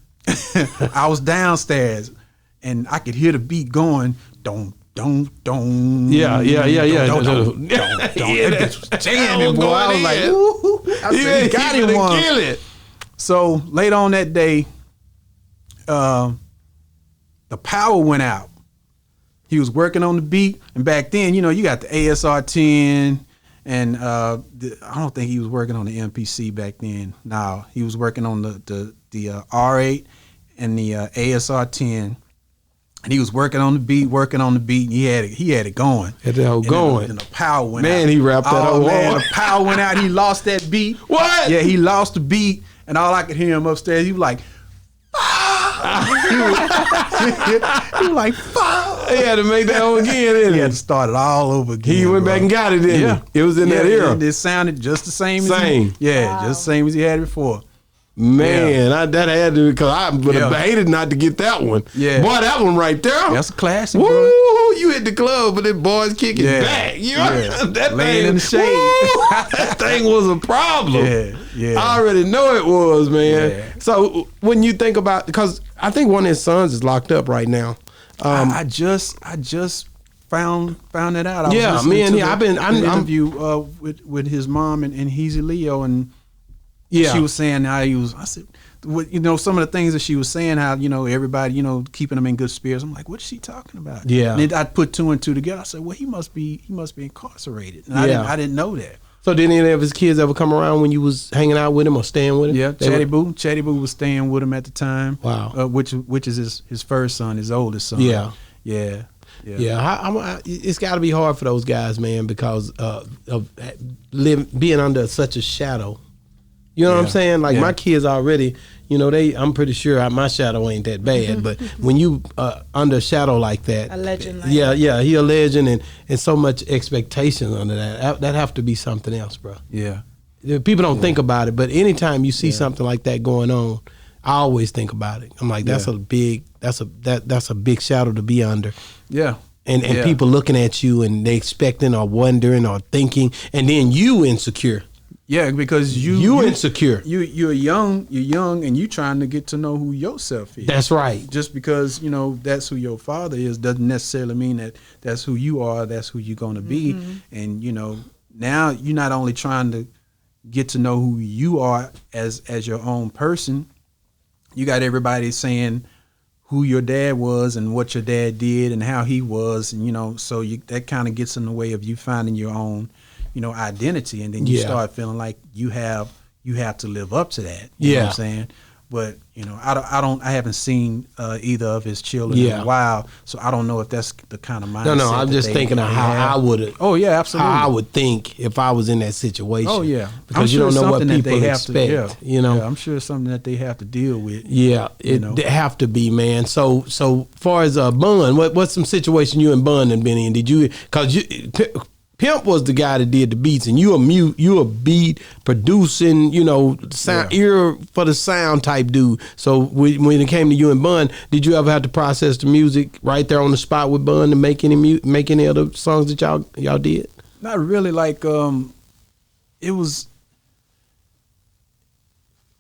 was downstairs and I could hear the beat going, don't. Yeah. That bitch was jamming, boy. I was like, ooh. I said, he got him one. Kill it. So later on that day, the power went out. He was working on the beat, and back then, you know, you got the ASR 10, and I don't think he was working on the MPC back then. No, he was working on the R8 and the ASR 10, and he was working on the beat, and he had it going. Had that whole going. And the power went out. Man, he rapped that whole man, hard. the power went out. He lost that beat. What? Yeah, he lost the beat, and all I could hear him upstairs, he was like, he was like, fuck. He had to make that whole again, didn't He he? had to start it all over again. He went bro. back and got it, didn't he? It was in that era. It sounded just the same. Same. Just the same as he had before. Man, that had to, because I would have Yeah. hated not to get that one. Yeah. Boy, that one right there. That's a classic, Woo! bro. You hit the club, but then boys kicking Yeah. back. You know? Yeah. That Laying thing in the shade. woo, that thing was a problem. Yeah. I already know it was, man. Yeah. So when you think about, because I think one of his sons is locked up right now. I just found that out. I Yeah, was listening man, to I'm- the interview with his mom and Heezy Leo, and Yeah. she was saying how he was. I said, what, you know, some of the things that she was saying, how, you know, everybody, you know, keeping them in good spirits. I'm like, what's she talking about? Yeah. And then I put two and two together. I said, well, he must be incarcerated. And Yeah. I didn't know that. So did any of his kids ever come around when you was hanging out with him or staying with him? Yeah, They were- Chatty Boo was staying with him at the time. Wow. Which is his first son, his oldest son. Yeah. Yeah. Yeah, it's got to be hard for those guys, man, because of being under such a shadow. You know what I'm Yeah. saying? Like Yeah. my kids already, you know, I'm pretty sure my shadow ain't that bad. But when you under a shadow like that, A legend like yeah, that. yeah, he a legend, and so much expectation under that. That have to be something else, bro. Yeah. People don't think about it, but anytime you see something like that going on, I always think about it. I'm like, that's a big shadow to be under. Yeah. And Yeah. people looking at you and they expecting or wondering or thinking, and then you insecure. Yeah, because You insecure. You're young, and you trying to get to know who yourself is. That's right. Just because, you know, that's who your father is doesn't necessarily mean that that's who you are, that's who you're going to be. And, you know, now you're not only trying to get to know who you are as your own person, you got everybody saying who your dad was and what your dad did and how he was, and, you know, so that kind of gets in the way of you finding your own, you know, identity, and then you start feeling like you have to live up to that. You know what I'm saying? But, you know, I haven't seen either of his children in a while, so I don't know if that's the kind of mindset. No, I'm just thinking of how I would. Oh yeah, absolutely. How I would think if I was in that situation. Oh yeah, because you don't know what people expect. You know, I'm sure it's something that they have to deal with. Yeah, it have to be, man. So far as Bun, what's some situation you and Bun have been in? Did you, because Pimp was the guy that did the beats, and you a beat producing, you know, sound ear for the sound type dude. So when it came to you and Bun, did you ever have to process the music right there on the spot with Bun to make any other songs that y'all did? Not really. Like it was.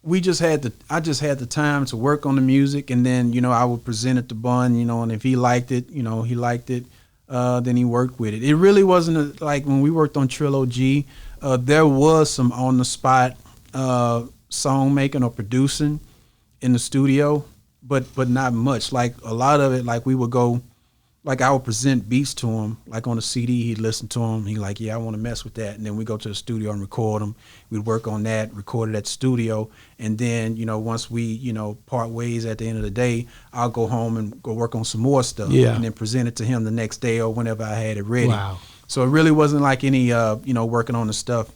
I just had the time to work on the music, and then, you know, I would present it to Bun, you know, and if he liked it, you know, he liked it. Then he worked with it. It really wasn't like when we worked on Trillo G, there was some on the spot song making or producing in the studio, but not much. Like a lot of it, like we would go, like I would present beats to him, like on a CD, he'd listen to them. He'd like, yeah, I want to mess with that. And then we go to the studio and record them. We'd work on that, record it at the studio. And then, you know, once we, you know, part ways at the end of the day, I'll go home and go work on some more stuff. Yeah. And then present it to him the next day or whenever I had it ready. Wow. So it really wasn't like any, you know, working on the stuff,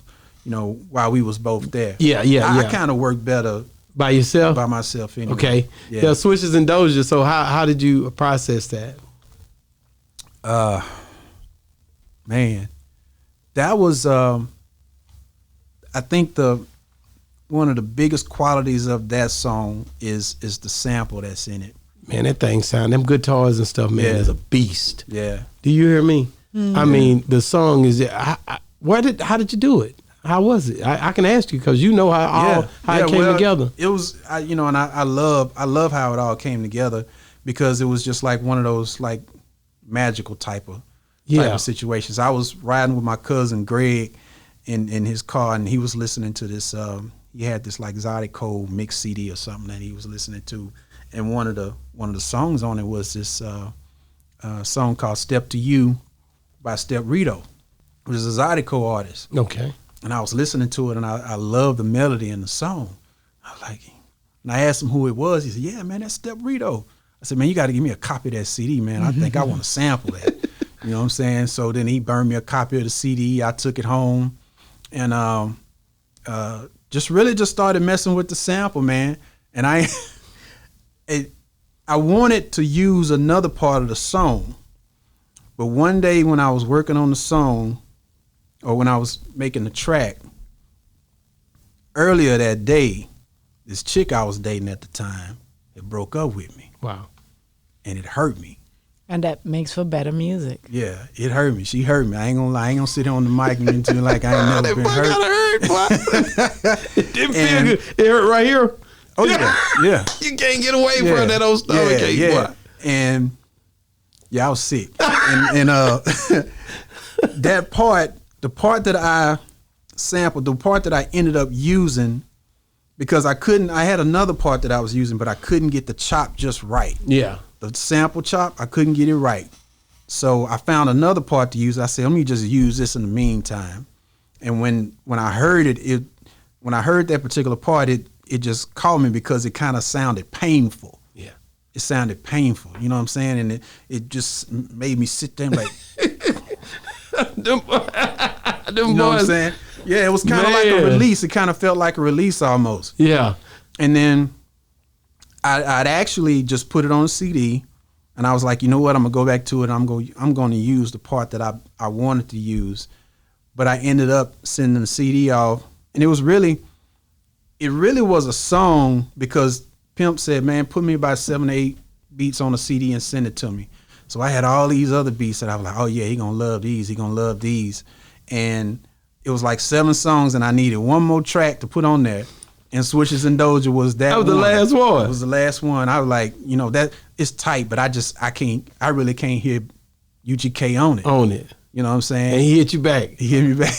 you know, while we was both there. I kind of worked better by yourself? By myself anyway. Okay. Yeah, Switches and Doja. So how did you process that? Man, that was I think one of the biggest qualities of that song is the sample that's in it. Man, that thing sound, them guitars and stuff, man, Yeah. is a beast. Yeah. Do you hear me? I mean, the song is. How did you do it? How was it? I can ask you because you know how it came together. It was, and I love how it all came together because it was just like one of those like magical type of situations. I was riding with my cousin Greg in his car, and he was listening to this. He had this like Zydeco mix CD or something that he was listening to, and one of the songs on it was this song called "Step to You" by Step Rito, which is a Zydeco artist. Okay. And I was listening to it, and I loved the melody in the song. I was like, and I asked him who it was. He said, "Yeah, man, that's Step Rito." I said, "Man, you got to give me a copy of that CD, man. I think I want to sample that." You know what I'm saying? So then he burned me a copy of the CD. I took it home, and just started messing with the sample, man. And I wanted to use another part of the song, but one day when I was working on the song, or when I was making the track, earlier that day, this chick I was dating at the time, it broke up with me. Wow. And it hurt me. And that makes for better music. Yeah, it hurt me. She hurt me. I ain't gonna lie. I ain't gonna sit here on the mic and do like I ain't never been hurt. It didn't feel good. It hurt right here. Oh yeah, yeah. You can't get away from that old stomach ache. Yeah. And yeah, I was sick. and that part, the part that I sampled, the part that I ended up using, because I had another part that I was using, but I couldn't get the chop just right. Yeah. The sample chop, I couldn't get it right. So I found another part to use. I said, let me just use this in the meantime. And when I heard when I heard that particular part, it just caught me because it kind of sounded painful. Yeah. It sounded painful. You know what I'm saying? And it just made me sit there and like, them you know what I'm saying? Yeah, it was kind of like a release. It kind of felt like a release almost. Yeah. And then I'd actually just put it on a CD, and I was like, you know what? I'm gonna go back to it. I'm going to use the part that I wanted to use, but I ended up sending the CD off, and it really was a song because Pimp said, man, put me about 7 or 8 beats on a CD and send it to me. So I had all these other beats that I was like, oh yeah, he gonna love these. He gonna love these, and it was like 7 songs, and I needed one more track to put on there. And Switches and Doja was that. That was the last one. It was the last one. I was like, that it's tight, but I really can't hear UGK on it. On it. You know what I'm saying? And he hit you back. He hit me back.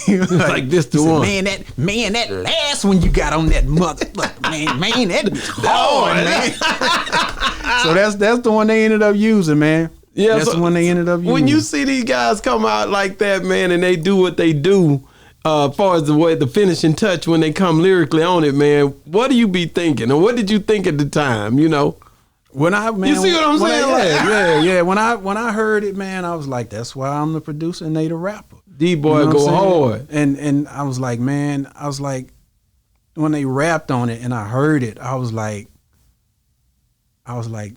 like this the he one. Said, man, that last one you got on that mother, man, that was hard, man. So that's the one they ended up using, man. Yeah, that's the one they ended up using. When you see these guys come out like that, man, and they do what they do, as far as the finishing touch when they come lyrically on it, man, what do you be thinking? Or what did you think at the time, you know? You see what I'm saying? Yeah. When I heard it, man, I was like, that's why I'm the producer and they the rapper. D-Boy go hard. And I was like, man, when they rapped on it and I heard it, I was like,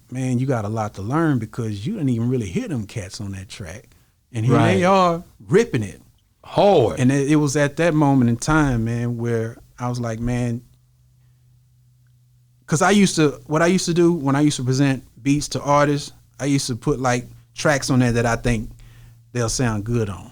man, you got a lot to learn because you didn't even really hear them cats on that track. And here they are ripping it. Hard. And it was at that moment in time, man, where I was like, man, because what I used to do when I used to present beats to artists, I used to put like tracks on there that I think they'll sound good on.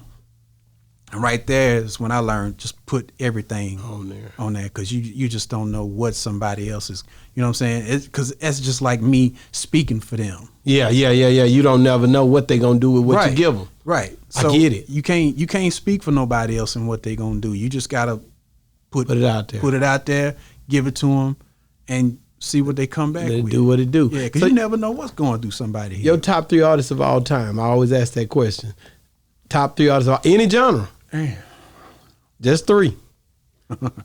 And right there is when I learned just put everything on there because you just don't know what somebody else is, you know what I'm saying? Because that's just like me speaking for them. Yeah. You don't never know what they gonna do with what you give them. Right. So I get it. You can't speak for nobody else and what they gonna do. You just gotta put it out there. Put it out there, give it to them, and see what they come back with. Do what it do. Yeah, because you never know what's going through somebody here. Your top 3 artists of all time. I always ask that question. Top 3 artists of any genre. Damn. Just 3.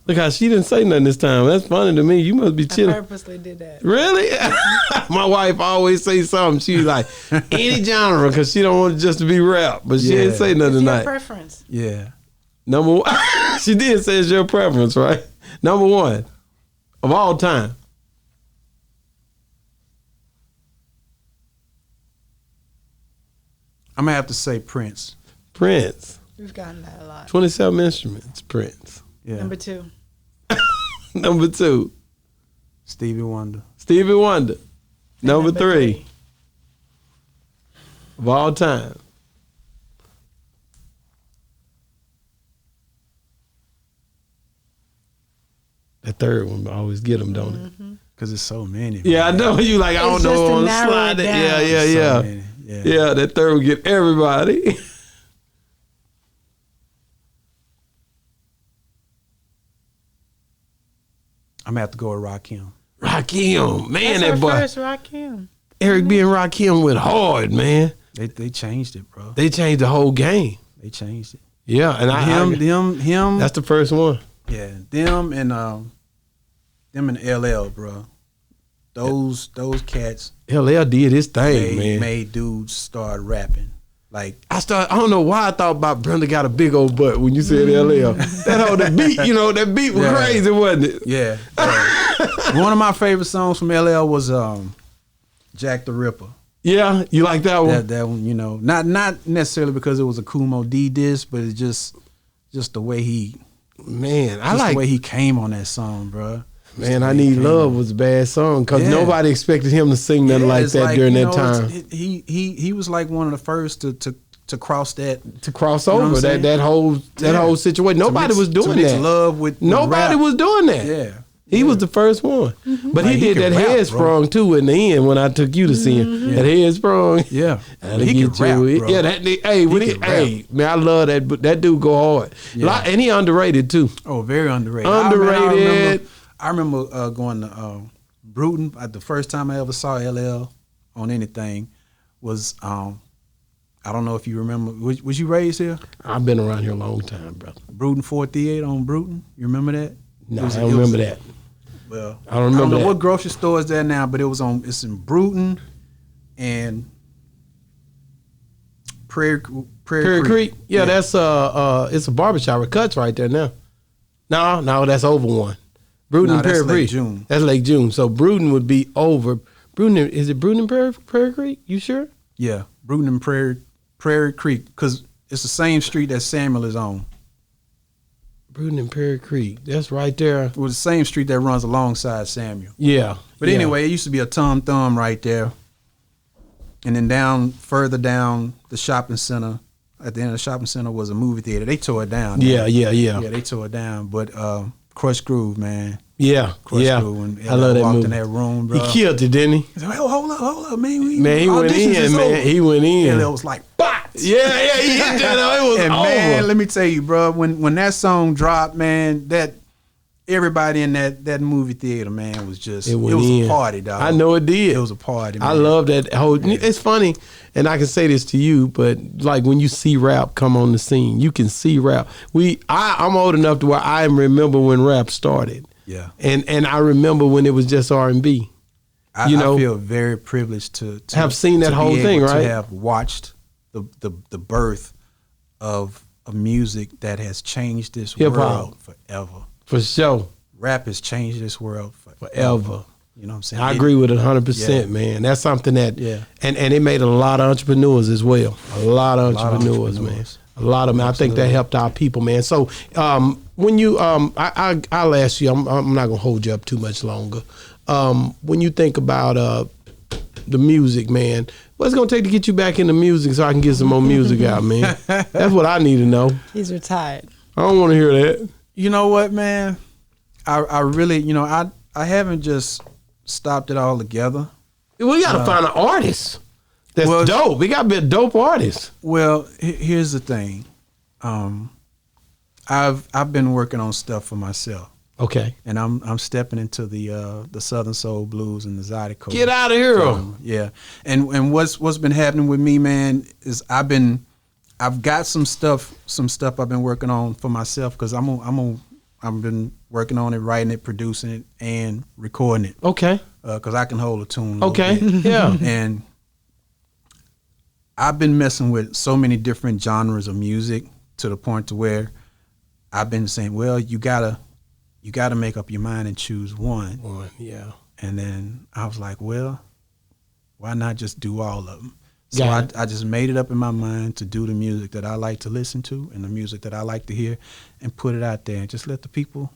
Look how she didn't say nothing this time. That's funny to me. You must be chilling. I purposely did that. Really? My wife always say something. She's like, any genre, because she don't want it just to be rap. But she didn't say nothing tonight. It's your preference. Yeah. Number 1. She did say it's your preference, right? Number 1 of all time. I'm going to have to say Prince. Prince. We've gotten that a lot. 27 instruments, Prince. Yeah. Number 2. Number 2. Stevie Wonder. Stevie Wonder. Number 3 of all time. The third one I always get them, don't it? Because it's so many. Yeah, I know. You like, I don't It's know just to on the narrow slide. it Yeah, down. yeah, So yeah. many, yeah. Yeah, that third would get everybody. I'm gonna have to go with Rakim. Rakim, man, That's that boy. our first Rakim. Eric B. and Rakim went hard, man. They changed it, bro. They changed the whole game. They changed it. Yeah, and Him. that's the first one. Yeah, them and LL, bro. Those cats LL did his thing, man. made dudes start rapping. Like, I don't know why I thought about Brenda got a big old butt when you said LL. That whole that beat, that beat was Yeah. crazy, wasn't it? yeah. One of my favorite songs from LL was Jack the Ripper. Yeah, you like that one? That one, not necessarily because it was a Kumo D disc, but it's just the way he Man, the way he came on that song, bro. Man, I Need Love was a bad song because Yeah. nobody expected him to sing nothing like it's that during that it's- time. He was like one of the first to cross that. To cross You know what over I'm saying? that whole situation. Nobody was doing to mix that. love with Nobody rap. was doing that. Yeah. He was the first one. But Like, he he did could that rap, head sprung too in the end when I took you to see him. That head sprung. Yeah. That'll He get could rap, you. bro. Yeah, man, I love that. But that dude go hard. Yeah. And he underrated too. Oh, very underrated. Underrated. I remember going to Bruton. The first time I ever saw LL on anything was I don't know if you remember. Was you raised here? I've been around here a long time, brother. Bruton 438 on Bruton. You remember that? No, I don't remember that. Well, I don't remember know that. what grocery store is there now, but it's in Bruton and Prairie Creek. Yeah, that's it's a barbershop with Cuts right there now. No, that's over one. Bruton No, and that's Prairie Lake Creek. June. That's Lake June. So Bruton would be over. Bruton, is it Bruton and Prairie Creek? You sure? Yeah, Bruton and Prairie Creek, because it's the same street that Samuel is on. Bruton and Prairie Creek. That's right there. It was the same street that runs alongside Samuel. Yeah. But yeah. anyway, it used to be a Tom Thumb right there. And then further down the shopping center, at the end of the shopping center was a movie theater. They tore it down. Yeah. Yeah, they tore it down. But Crush Groove, man. Yeah. Crush Yeah. Groove. When I love that walked movie. in that room, bro. He killed it, didn't he? He said, hold up, man. Man, he went auditions in, is man. over. He went in. And it was like, box. Yeah, he hit that. It was And over. man, let me tell you, bro, when that song dropped, man, that everybody in that movie theater, man, was just It it went was in. a party, dog. I know it did. It was a party, man. I love that whole. It's funny, and I can say this to you, but like when you see rap come on the scene, you can see rap. I'm old enough to where I remember when rap started. Yeah. And I remember when it was just R&B. I feel very privileged to have seen that to whole be thing, able right? To have watched the birth of a music that has changed this Hip-hop. world forever. For sure. Rap has changed this world forever. Forever. You know what I'm saying? I agree with it 100%, Yeah. man. That's something that, Yeah. and it made a lot of entrepreneurs as well. A lot of entrepreneurs, man. A lot of them. I think that helped our people, man. So when you, I'll ask you, I'm not going to hold you up too much longer. When you think about the music, man, what's it going to take to get you back into music so I can get some more music out, man? That's what I need to know. He's retired. I don't want to hear that. You know what, man? I really, I haven't just stopped it all together. We got to find an artist that's well, dope. We got to be a dope artist. Well, here's the thing. I've been working on stuff for myself, Okay. and I'm stepping into the Southern Soul Blues and the Zydeco. Get out of here. Yeah, and what's been happening with me, man, is I've got some stuff I've been working on for myself because I've been working on it, writing it, producing it, and recording it. Okay. Because I can hold a tune. A little Okay. bit. Yeah. And I've been messing with so many different genres of music to the point to where I've been saying, well, you gotta make up your mind and choose one. Yeah. And then I was like, well, why not just do all of them? So Got it. I just made it up in my mind to do the music that I like to listen to and the music that I like to hear and put it out there and just let the people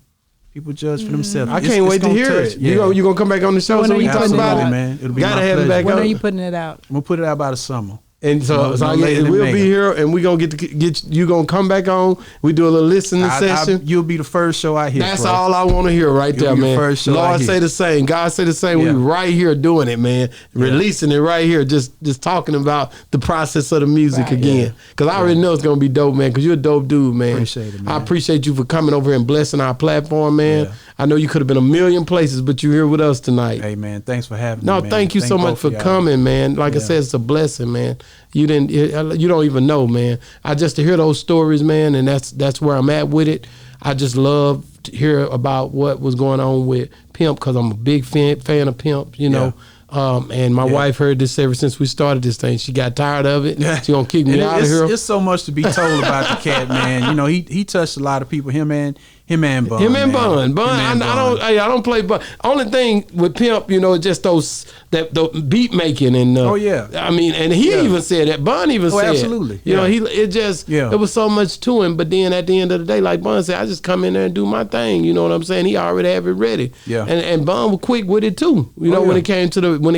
People judge for themselves. I can't wait to hear it. Yeah. You gonna come back on the show When so are we you can talk putting it about out? it, man. It'll be Gotta my have it pleasure. back When on. are you putting it out? I'm gonna put it out by the summer. And so, No later than we'll May. be here, and we gonna get you gonna come back on. We do a little listening session. You'll be the first show I hear. That's bro. all I want to hear right You'll there, be the man. first show I Lord hear. say the same. God say the same. Yeah. We right here doing it, man. Releasing it right here. Just talking about the process of the music Right. again. Because I already know it's gonna be dope, man. Because you're a dope dude, man. Appreciate it, man. I appreciate you for coming over here and blessing our platform, man. Yeah. I know you could have been a million places, but you're here with us tonight. Hey man, thanks for having No, me. Man. thank you so much both for of y'all. coming, man. Like I Yeah. said, it's a blessing, man. You don't even know, man. I just to hear those stories, man, and that's where I'm at with it. I just love to hear about what was going on with Pimp because I'm a big fan of Pimp, you know. And my wife heard this ever since we started this thing. She got tired of it. She gonna kick me And out of here. It's so much to be told about the cat, man. You know, he touched a lot of people. Him and Bun. Him and man. Bun. Him and I don't play Bun. Only thing with Pimp, you know, just the beat making and Oh, yeah. I mean, and he even said that. Bun even said, absolutely. You know, Yeah. it was so much to him. But then at the end of the day, like Bun said, I just come in there and do my thing. You know what I'm saying? He already have it ready. Yeah. And Bun was quick with it too. You know, when it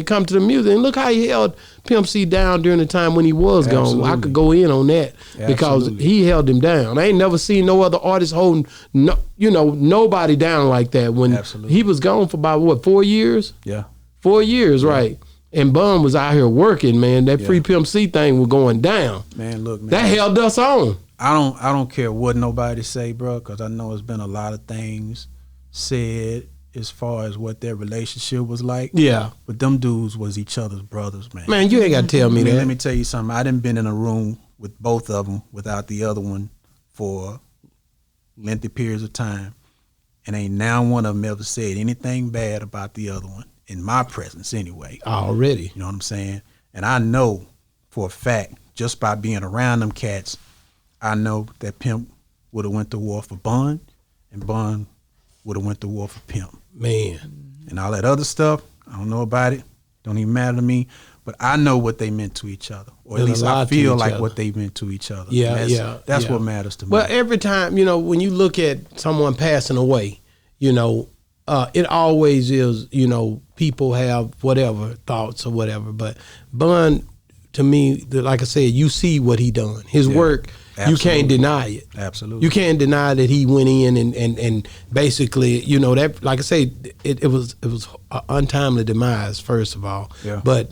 come to the music. And look how he held Pimp C down during the time when he was gone. I Absolutely. could go in on that because Absolutely. he held him down. I ain't never seen no other artist holding nobody down like that. When Absolutely. he was gone for about 4 years? Yeah. 4 years, right? And Bun was out here working, man. That free Pimp C thing was going down. Man, look, man. That held us on. I don't care what nobody say, bro, because I know it's been a lot of things said as far as what their relationship was like. Yeah. But them dudes was each other's brothers, man. Man, you ain't got to tell me I mean, that. let me tell you something. I done been in a room with both of them without the other one for lengthy periods of time, and ain't now one of them ever said anything bad about the other one in my presence anyway. Already. You know what I'm saying? And I know for a fact, just by being around them cats, I know that Pimp would have went to war for Bun, and Bun would have went to war for Pimp. Man. And all that other stuff, I don't know about it. Don't even matter to me. But I know what they meant to each other, or at Meant a least lot I to feel each like other. what they meant to each other. Yeah, And that's yeah. what matters to me. Well, every time, when you look at someone passing away, it always is, people have whatever thoughts or whatever. But Bun, to me, like I said, you see what he done. His work, you can't absolutely. deny it. Absolutely. You can't deny that he went in and basically, that, like I say, it was an untimely demise, first of all. Yeah. But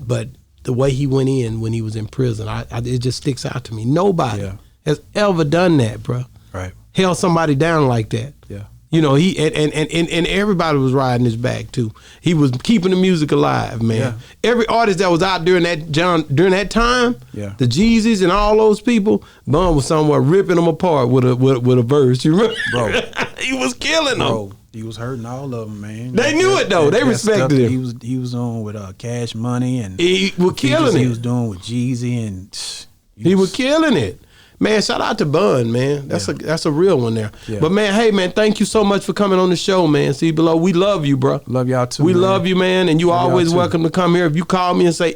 the way he went in when he was in prison, it just sticks out to me. Nobody has ever done that, bro. Right. Held somebody down like that. Yeah. He and everybody was riding his back too. He was keeping the music alive, man. Yeah. Every artist that was out during that time, Yeah. the Jeezys and all those people, Bun was somewhere ripping them apart with a verse. You remember, Bro. he was killing them. Bro, he was hurting all of them, man. They knew it, though. They That respected stuff him. that He was on with Cash Money and He was killing He it. was doing with Jeezy and He was killing it. Man, shout out to Bun, man. That's a real one there. Yeah. But man, hey man, thank you so much for coming on the show, man. See below, we love you, bro. Love y'all too. We man. love you, man, and you Love y'all always too. welcome to come here. If you call me and say,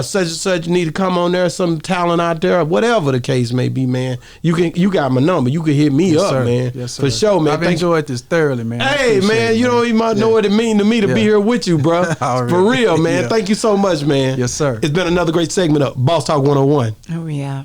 such and such need to come on there, some talent out there, whatever the case may be, man. You got my number. You can hit me Yes, up, sir. man. Yes, sir. For sure, man. I've Thank you. enjoyed this thoroughly, man. I Hey, appreciate man, it, you don't even know what it mean to me to be Yeah. here with you, bro. Already. For real, man. Yeah. Thank you so much, man. Yes, sir. It's been another great segment of Boss Talk 101. Oh, yeah.